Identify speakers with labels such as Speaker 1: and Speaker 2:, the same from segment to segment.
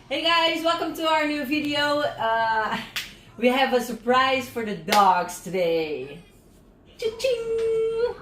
Speaker 1: Hey guys, welcome to our new video. We have a surprise for the dogs today. Cha-ching!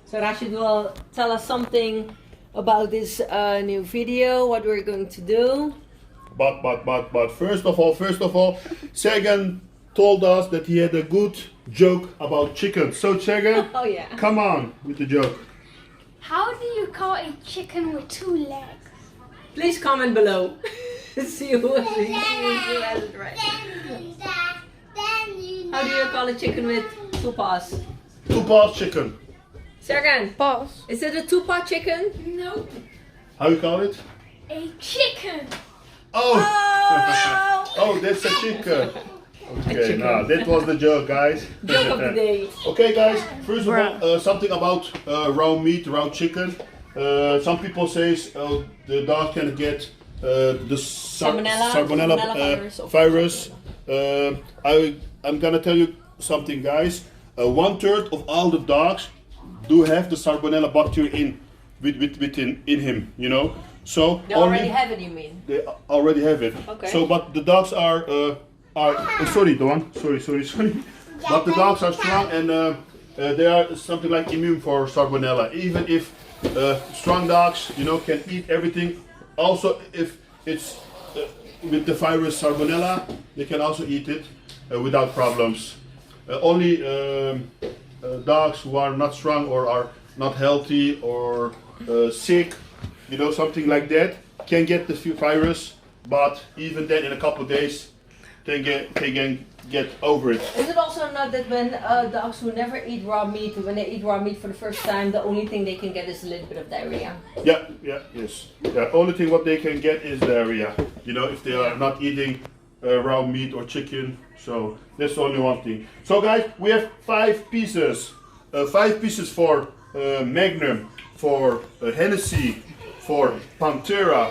Speaker 1: So Rashid will tell us something about this new video, what we're going to do.
Speaker 2: But first of all, Sergen told us that he had a good joke about chicken. So Sergen,
Speaker 1: Oh yeah.
Speaker 2: come on with the joke.
Speaker 3: How do you call a chicken with 2 legs?
Speaker 1: Please comment below. See who has it right. How do you call a chicken with 2 paws?
Speaker 2: 2 paws chicken.
Speaker 1: Sergen,
Speaker 3: Paws.
Speaker 1: is it a 2-paw chicken?
Speaker 3: Nope.
Speaker 2: How you call it?
Speaker 3: A chicken.
Speaker 2: Oh!
Speaker 1: Oh!
Speaker 2: Oh, that's a chicken. Okay, now that was the joke, guys.
Speaker 1: Joke of the day.
Speaker 2: Okay, guys. First of all, something about raw meat, raw chicken. Some people say the dog can get the salmonella virus. I'm gonna tell you something, guys. 1/3 of all the dogs do have the salmonella bacteria within him. You know, so
Speaker 1: They already have it, you mean?
Speaker 2: they already have it.
Speaker 1: Okay.
Speaker 2: So, but the dogs are sorry, Dawn. Sorry. But the dogs are strong and they are something like immune for salmonella. Even if strong dogs, you know, can eat everything. Also, if it's with the virus salmonella, they can also eat it without problems. Only dogs who are not strong or are not healthy or sick, you know, something like that, can get the virus. But even then, in a couple of days, they can get over it.
Speaker 1: Is it also not that when dogs who never eat raw meat, when they eat raw meat for the first time, the only thing they can get is a little bit of diarrhea?
Speaker 2: Yes. The only thing what they can get is diarrhea. You know, if they are not eating raw meat or chicken. So that's only one thing. So guys, we have 5 pieces. 5 pieces for Magnum, for Hennessy, for Pantera,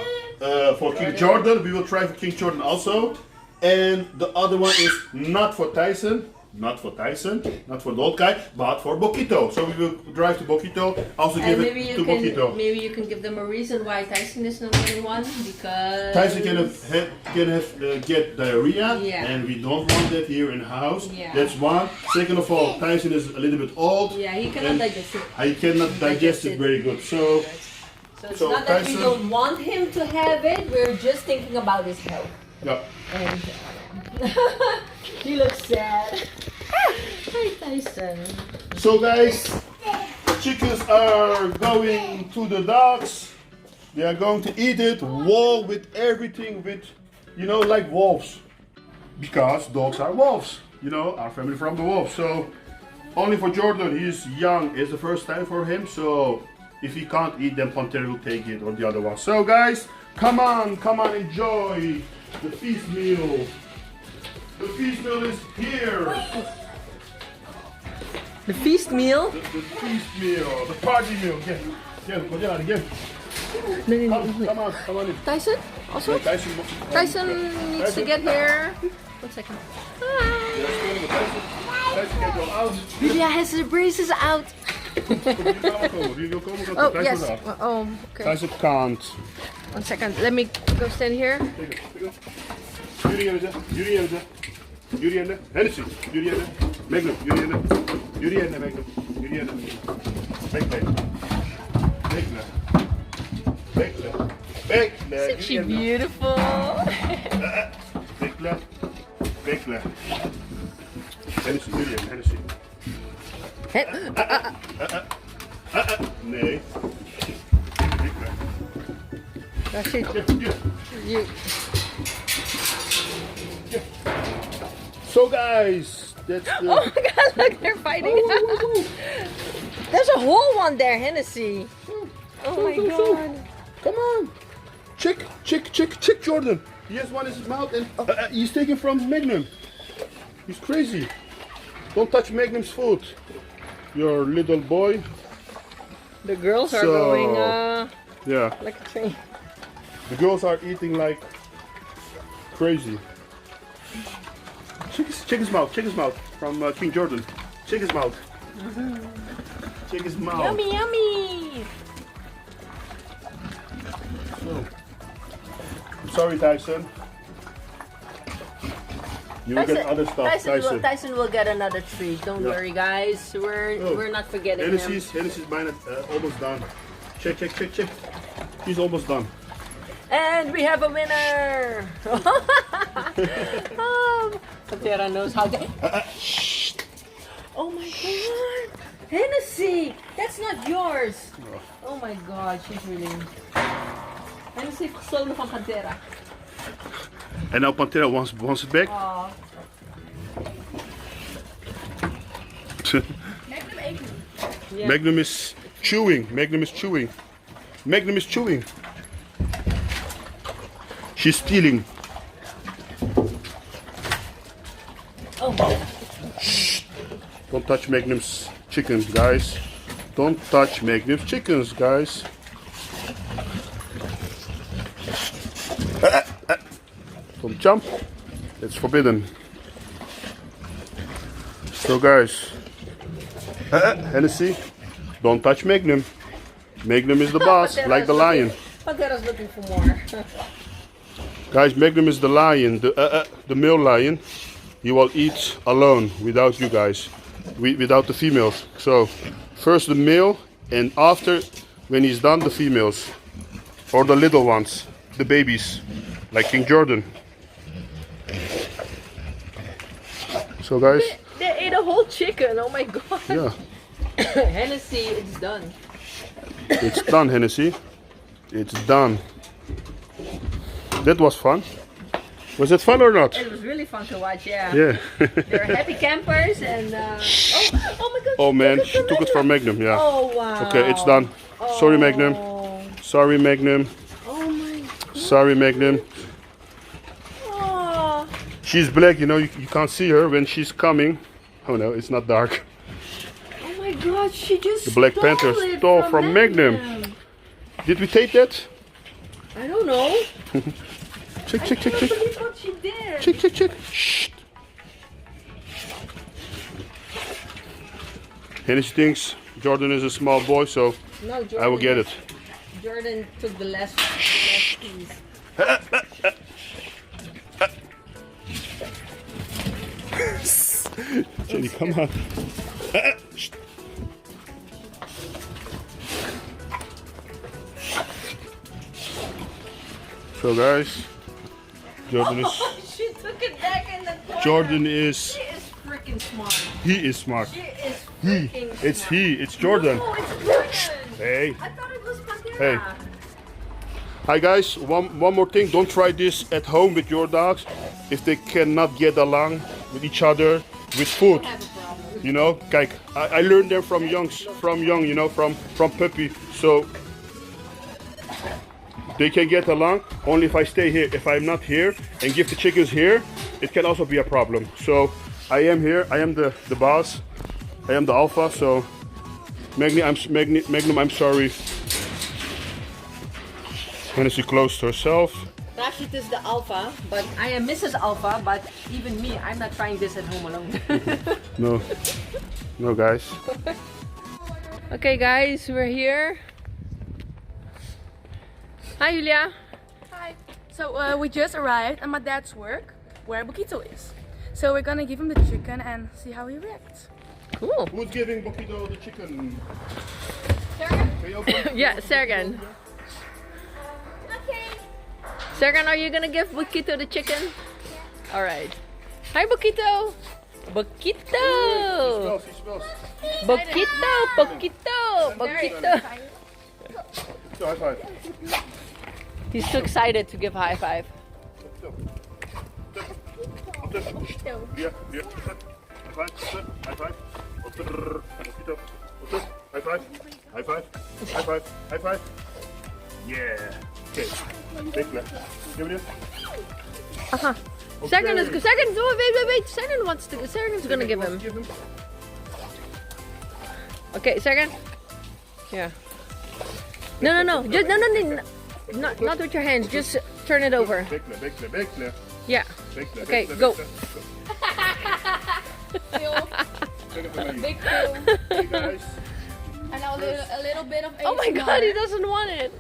Speaker 2: for King Jordan. We will try for King Jordan also. And the other one is not for Tyson, not for the old guy, but for Bokito. So we will drive to Bokito, also give it to Bokito.
Speaker 1: Maybe you can give them a reason why Tyson is not getting one, because
Speaker 2: Tyson can get diarrhea,
Speaker 1: Yeah.
Speaker 2: and we don't want that here in the house.
Speaker 1: Yeah.
Speaker 2: That's one. Second of all, Tyson is a little bit old.
Speaker 1: yeah, he cannot
Speaker 2: and
Speaker 1: digest it.
Speaker 2: He cannot digest it very good. So
Speaker 1: So it's
Speaker 2: So
Speaker 1: not that we
Speaker 2: Tyson-
Speaker 1: don't want him to have it, we're just thinking about his health.
Speaker 2: yeah.
Speaker 1: And he looks sad. Hi Tyson.
Speaker 2: So guys, chickens are going to the dogs. They are going to eat it raw with everything, with, you know, like wolves. Because dogs are wolves. You know, our family from the wolves. So only for Jordan, he's young. It's the first time for him. So if he can't eat, then Panther will take it, or the other one. So guys, come on, enjoy the feast meal. The feast meal is here.
Speaker 1: The feast meal?
Speaker 2: The feast meal, the party meal. Get, go down again. Come on in.
Speaker 1: Tyson? Also? Tyson needs to get here. 1 second.
Speaker 2: Tyson can go out.
Speaker 1: Julia has the braces out. Oh, yes. Oh, okay.
Speaker 2: Tyson can't.
Speaker 1: 1 second. Let me go stand here.
Speaker 2: Jullie en de Hennessy. Jullie en de Magnum. Jullie en de Magnum.
Speaker 1: Isn't she beautiful?
Speaker 2: Bekle. Hennessy, jullie en Hennessy. Nee. Bekle.
Speaker 1: Rashid, you.
Speaker 2: So guys, that's the...
Speaker 1: Oh my god, look, they're fighting. There's a whole one there, Hennessy. Oh my god.
Speaker 2: Come on. Check Jordan. He has one in his mouth and he's taking from Magnum. He's crazy. Don't touch Magnum's food. Your little boy.
Speaker 1: The girls are
Speaker 2: So,
Speaker 1: going
Speaker 2: Yeah.
Speaker 1: like a train.
Speaker 2: The girls are eating like crazy. Check his mouth from King Jordan. Check his mouth. Check his mouth.
Speaker 1: Yummy, yummy.
Speaker 2: So, I'm sorry, Tyson. You will get other stuff, Tyson.
Speaker 1: Tyson will get another treat. Don't
Speaker 2: Yeah.
Speaker 1: worry, guys. We're not forgetting him.
Speaker 2: Hennessy's mine almost done. Check. He's almost done.
Speaker 1: And we have a winner. Pantera knows how to. Oh my God, Hennessy! That's not yours. Oh my God, she's really. Hennessy solo van Pantera.
Speaker 2: And now Pantera wants it back.
Speaker 1: Aw.
Speaker 3: Magnum eet niet.
Speaker 1: Yeah.
Speaker 2: Magnum is chewing. Magnum is chewing. She's stealing.
Speaker 1: Oh.
Speaker 2: Don't touch Magnum's chicken, guys. Don't touch Magnum's chickens, guys. Don't jump. It's forbidden. So, guys. Hennessy, don't touch Magnum. Magnum is the boss, like the lion.
Speaker 1: Pantera's looking for more.
Speaker 2: Guys, Magnum is the lion, the male lion. He will eat alone, without you guys, without the females. So, first the male, and after, when he's done, the females. Or the little ones, the babies, like King Jordan. So, guys,
Speaker 1: They ate a whole chicken. Oh my God.
Speaker 2: yeah,
Speaker 1: Hennessy, it's done.
Speaker 2: it's done, Hennessy. It's done. That was fun. Was it fun or not?
Speaker 1: It was really fun to watch. Yeah.
Speaker 2: Yeah.
Speaker 1: They're happy campers and. Oh my God.
Speaker 2: Oh man, she took it from Magnum, yeah.
Speaker 1: Oh wow.
Speaker 2: Okay, it's done. Sorry, Magnum. Sorry, Magnum.
Speaker 1: Oh my God.
Speaker 2: Sorry, Magnum.
Speaker 1: Oh.
Speaker 2: She's black, you know, you can't see her when she's coming. Oh no, it's not dark.
Speaker 1: Oh my God, she just
Speaker 2: The Black Panther
Speaker 1: it
Speaker 2: stole from Magnum. Did we tape that?
Speaker 1: I don't know.
Speaker 2: Check.
Speaker 1: I can't believe what she did.
Speaker 2: Check. Shh. Hennessy thinks Jordan is a small boy, so
Speaker 1: No, Jordan,
Speaker 2: I will get it.
Speaker 1: Jordan took the last piece.
Speaker 2: Jenny, come on. Shh. So guys, Jordan is
Speaker 1: She took it back in the corner.
Speaker 2: Jordan is
Speaker 1: She is freaking smart.
Speaker 2: he is smart.
Speaker 1: She is freaking
Speaker 2: It's
Speaker 1: smart.
Speaker 2: it's Jordan.
Speaker 1: No, it's Jordan.
Speaker 2: Hey.
Speaker 1: I thought it was Pantera.
Speaker 2: Hey. Hi guys, one more thing, don't try this at home with your dogs if they cannot get along with each other with food.
Speaker 1: I have a problem.
Speaker 2: You know, kijk, I learned them from young, you know, from puppy. So they can get along only if I stay here. If I'm not here and give the chickens here, it can also be a problem. So I am here. I am the boss. I am the alpha. So Magnum, I'm sorry. Hennessy close to herself.
Speaker 1: Rashid is the alpha, but I am Mrs. Alpha, but even me, I'm not trying this at home alone.
Speaker 2: No, guys.
Speaker 1: Okay guys, we're here. Hi Julia.
Speaker 3: Hi. So we just arrived at my dad's work, where Bokito is. So we're gonna give him the chicken and see how he reacts.
Speaker 1: Cool.
Speaker 2: Who's giving Bokito the chicken?
Speaker 3: Sarah?
Speaker 2: Can you open it?
Speaker 1: Yeah, Sergen.
Speaker 3: Okay.
Speaker 1: Sergen, are you gonna give Bokito the chicken? Yeah. Alright. Hi Bokito! Bokito!
Speaker 2: He smells.
Speaker 1: Bokito! Bokito!
Speaker 2: So, high five.
Speaker 1: He's too excited to give high five.
Speaker 2: Yeah. High five. High five. High five. High five. High five. High five. Yeah. Okay. Big left. Give it in.
Speaker 1: Uh-huh. Sergen is Sergen, wait. Sergen's gonna give him. Okay, Sergen. Yeah. No. Just no. Not with your hands. Just turn it over.
Speaker 2: Big left.
Speaker 1: Yeah.
Speaker 2: Big left.
Speaker 1: Okay, go.
Speaker 3: Big two.
Speaker 2: Hey guys.
Speaker 3: And now a little bit of ASMR.
Speaker 1: Oh my God, he doesn't want it.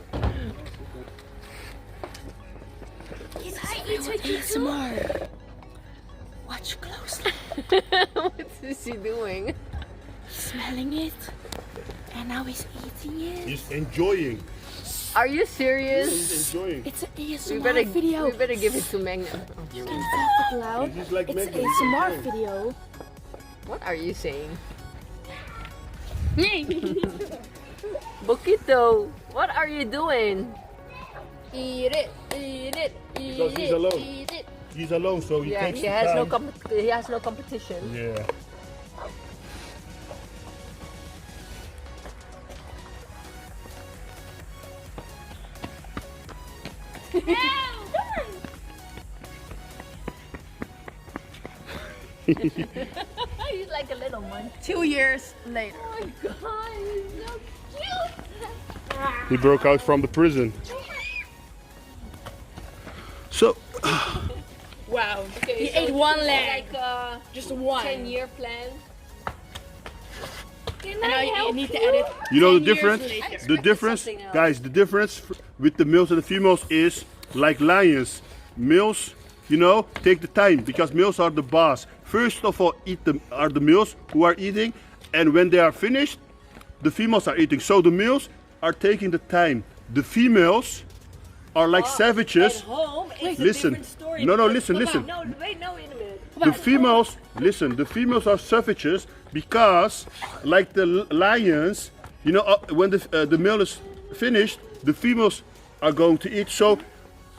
Speaker 3: ASMR.
Speaker 1: Watch Watch closely. What is he doing?
Speaker 3: Smelling it. And now he's eating it.
Speaker 2: He's enjoying.
Speaker 1: Are you serious?
Speaker 2: He's enjoying.
Speaker 3: It's an ASMR video.
Speaker 1: We better give it to Magna.
Speaker 3: You can talk it loud.
Speaker 2: He's like
Speaker 3: It's an
Speaker 2: Magna.
Speaker 3: ASMR video.
Speaker 1: What are you saying? Bokito, what are you doing?
Speaker 3: Eat it, eat it, eat
Speaker 2: Because he's alone.
Speaker 3: eat it.
Speaker 2: He's alone, so he takes
Speaker 1: he
Speaker 2: the
Speaker 1: has
Speaker 2: time.
Speaker 1: he has no competition.
Speaker 2: Yeah.
Speaker 1: He's like a little monkey.
Speaker 3: 2 years later.
Speaker 1: Oh my god, he's so cute.
Speaker 2: He broke out from the prison. So,
Speaker 3: Wow.
Speaker 1: Okay,
Speaker 3: He
Speaker 1: so
Speaker 3: ate one
Speaker 1: this is
Speaker 3: leg.
Speaker 1: like a
Speaker 3: Just one.
Speaker 1: 10-year plan. Can
Speaker 3: And now
Speaker 1: I
Speaker 3: you
Speaker 1: help
Speaker 3: need to
Speaker 1: you?
Speaker 3: edit.
Speaker 2: you know the
Speaker 3: 10 years
Speaker 2: difference?
Speaker 3: later.
Speaker 2: The difference,
Speaker 1: something else.
Speaker 2: guys, the difference with the males and the females is like lions. Males, you know, take the time because males are the boss. First of all, are the males who are eating, and when they are finished, the females are eating. So the males are taking the time. The females are like savages.
Speaker 1: At home, it's
Speaker 2: Listen.
Speaker 1: a different story.
Speaker 2: No, no,
Speaker 1: because-
Speaker 2: listen, listen.
Speaker 1: No, wait, no, wait a minute.
Speaker 2: The females, listen, the females are savages because, like the lions, you know, when the male is finished, the females are going to eat. So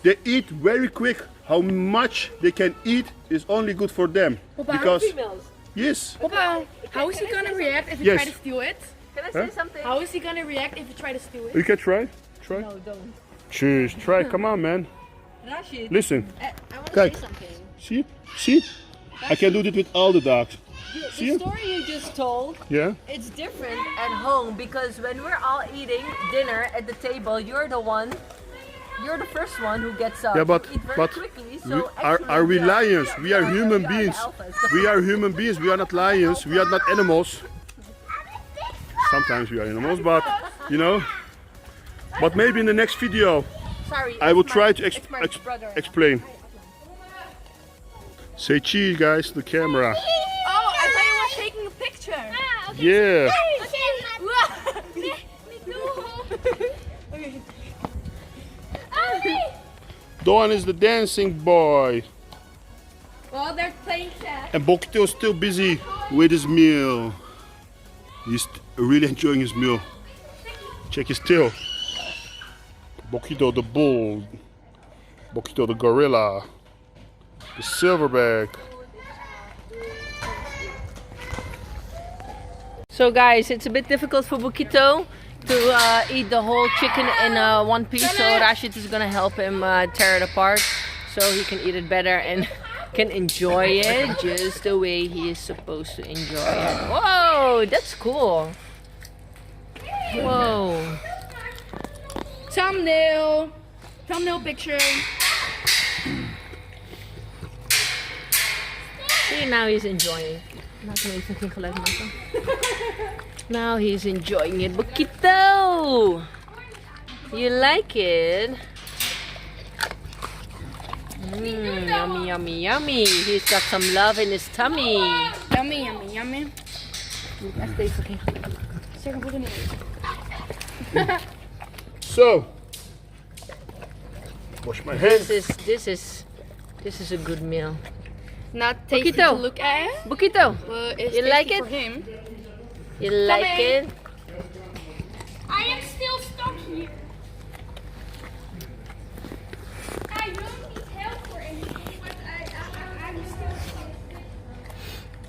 Speaker 2: they eat very quick. How much they can eat is only good for them. Because,
Speaker 1: Females.
Speaker 2: yes,
Speaker 3: Papa, how is he gonna react if you
Speaker 2: Yes.
Speaker 3: try to steal it?
Speaker 1: Can I say
Speaker 2: Huh?
Speaker 1: something?
Speaker 3: How is he gonna react if you try to steal it?
Speaker 2: you can try. Try.
Speaker 1: No, don't.
Speaker 2: Cheers, try. Come on, man.
Speaker 1: Rashid,
Speaker 2: Listen,
Speaker 1: I want to
Speaker 2: Kijk.
Speaker 1: say something.
Speaker 2: see? I can do this with all the dogs. See
Speaker 1: The
Speaker 2: it?
Speaker 1: story you just told,
Speaker 2: Yeah?
Speaker 1: it's different at home because when we're all eating dinner at the table, you're the first one who gets up.
Speaker 2: Yeah, but-
Speaker 1: You eat very
Speaker 2: but
Speaker 1: quickly,
Speaker 2: We,
Speaker 1: so
Speaker 2: are we lions? We are human
Speaker 1: the
Speaker 2: beings.
Speaker 1: alphas.
Speaker 2: We are human beings. We are not lions. We are not animals. Sometimes we are animals, but you know. But maybe in the next video
Speaker 3: Sorry.
Speaker 2: I will
Speaker 3: it's
Speaker 2: try
Speaker 3: my-
Speaker 2: to
Speaker 3: it's my brother.
Speaker 2: explain. Say cheese, guys, to the camera.
Speaker 3: Oh, I thought you were taking a picture.
Speaker 2: Yeah. Dawn is the dancing boy.
Speaker 3: Well, they're playing tag.
Speaker 2: And Bokito is still busy with his meal. He's really enjoying his meal. Check his tail. Bokito the bull. Bokito the gorilla. The silverback.
Speaker 1: So guys, it's a bit difficult for Bokito to eat the whole chicken in one piece. So Rashid is gonna help him tear it apart so he can eat it better and can enjoy it just the way he is supposed to enjoy it. Whoa, that's cool. Whoa.
Speaker 3: Thumbnail. Thumbnail picture.
Speaker 1: See, now he's enjoying. Laten we even geen geluid maken. Now he's enjoying it. Bokito! You like it? Yummy, yummy, yummy. He's got some love in his tummy.
Speaker 3: Yummy, yummy, yummy.
Speaker 1: Echt even geen geluid maken.
Speaker 3: Zeg een goede nieuws.
Speaker 2: So, wash my hands.
Speaker 1: This is a good meal.
Speaker 3: Not tasty
Speaker 1: Bokito.
Speaker 3: to look at.
Speaker 1: Bokito,
Speaker 3: It's
Speaker 1: You like
Speaker 3: tasty
Speaker 1: it?
Speaker 3: for him.
Speaker 1: you like
Speaker 3: Coming.
Speaker 1: it?
Speaker 3: I am still stuck here. I don't need help for anything, but I'm still stuck.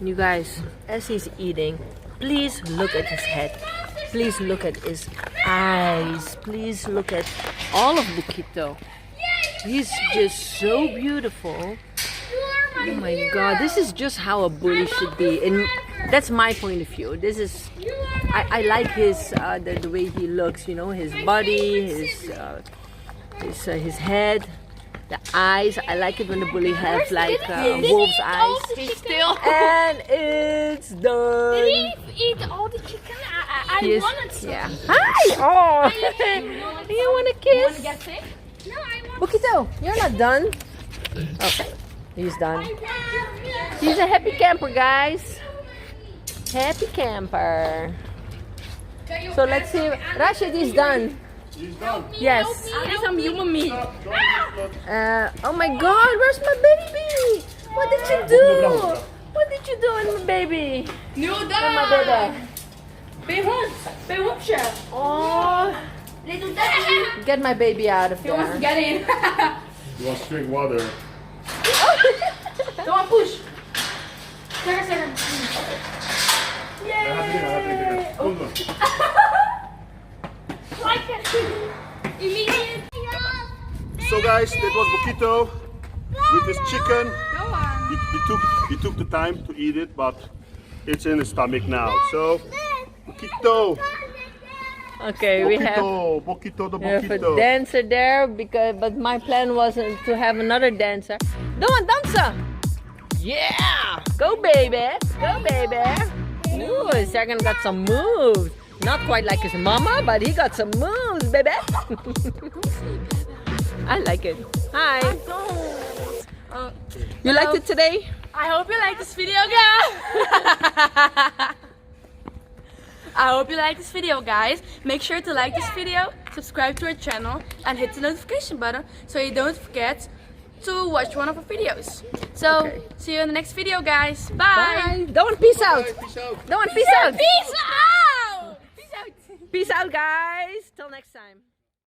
Speaker 1: You guys, as he's eating, please look at his head. Please look at his eyes. Please look at all of Bokito. He's just so beautiful. Oh my god, this is just how a bully should be. And that's my point of view. This is, I like his, the way he looks, you know, his body, his head, the eyes. I like it when the bully has like wolf's eyes.
Speaker 3: He's still.
Speaker 1: And it's done.
Speaker 3: Did he eat all the chicken? I
Speaker 1: Yes,
Speaker 3: wanted some.
Speaker 1: yeah. Hi! Oh! Do you want a
Speaker 3: You want to
Speaker 1: kiss?
Speaker 3: get sick? No, I want.
Speaker 1: Bokito, you're not done. Okay. He's done. He's a happy camper, guys. Happy camper. So let's see. Rashid is done.
Speaker 2: He's done.
Speaker 1: Yes.
Speaker 3: I need some human meat.
Speaker 1: Oh my God, where's my baby? What did you do? What did you do on my baby?
Speaker 3: Nu
Speaker 1: On
Speaker 3: daar.
Speaker 1: my baby.
Speaker 3: Ben hondje.
Speaker 1: Oh,
Speaker 3: Little daddy.
Speaker 1: get my baby out of
Speaker 3: He wants to
Speaker 1: there.
Speaker 3: get in.
Speaker 2: He wants to drink water.
Speaker 3: Come on, push. Zeg.
Speaker 2: Yay! So guys, that was Bokito with his chicken.
Speaker 3: Go on.
Speaker 2: He took the time to eat it, but it's in his stomach now. So Bokito,
Speaker 1: Okay, we have
Speaker 2: Bokito the
Speaker 1: a
Speaker 2: Bokito.
Speaker 1: dancer there but my plan wasn't to have another dancer. Doan dansen! Yeah! Go baby! Go baby! Ooh, second got some moves. Not quite like his mama, but he got some moves, baby. I like it. Hi. You liked it today?
Speaker 3: I hope you like this video, guys. I hope you like this video, guys. Make sure to like this video, subscribe to our channel, and hit the notification button so you don't forget to watch one of our videos. So,
Speaker 1: Okay.
Speaker 3: see you in the next video, guys. Bye.
Speaker 1: Bye. Doan, peace out.
Speaker 2: Peace out.
Speaker 1: Doan, peace out.
Speaker 3: Peace out. Peace out.
Speaker 1: Peace out, guys. Till next time.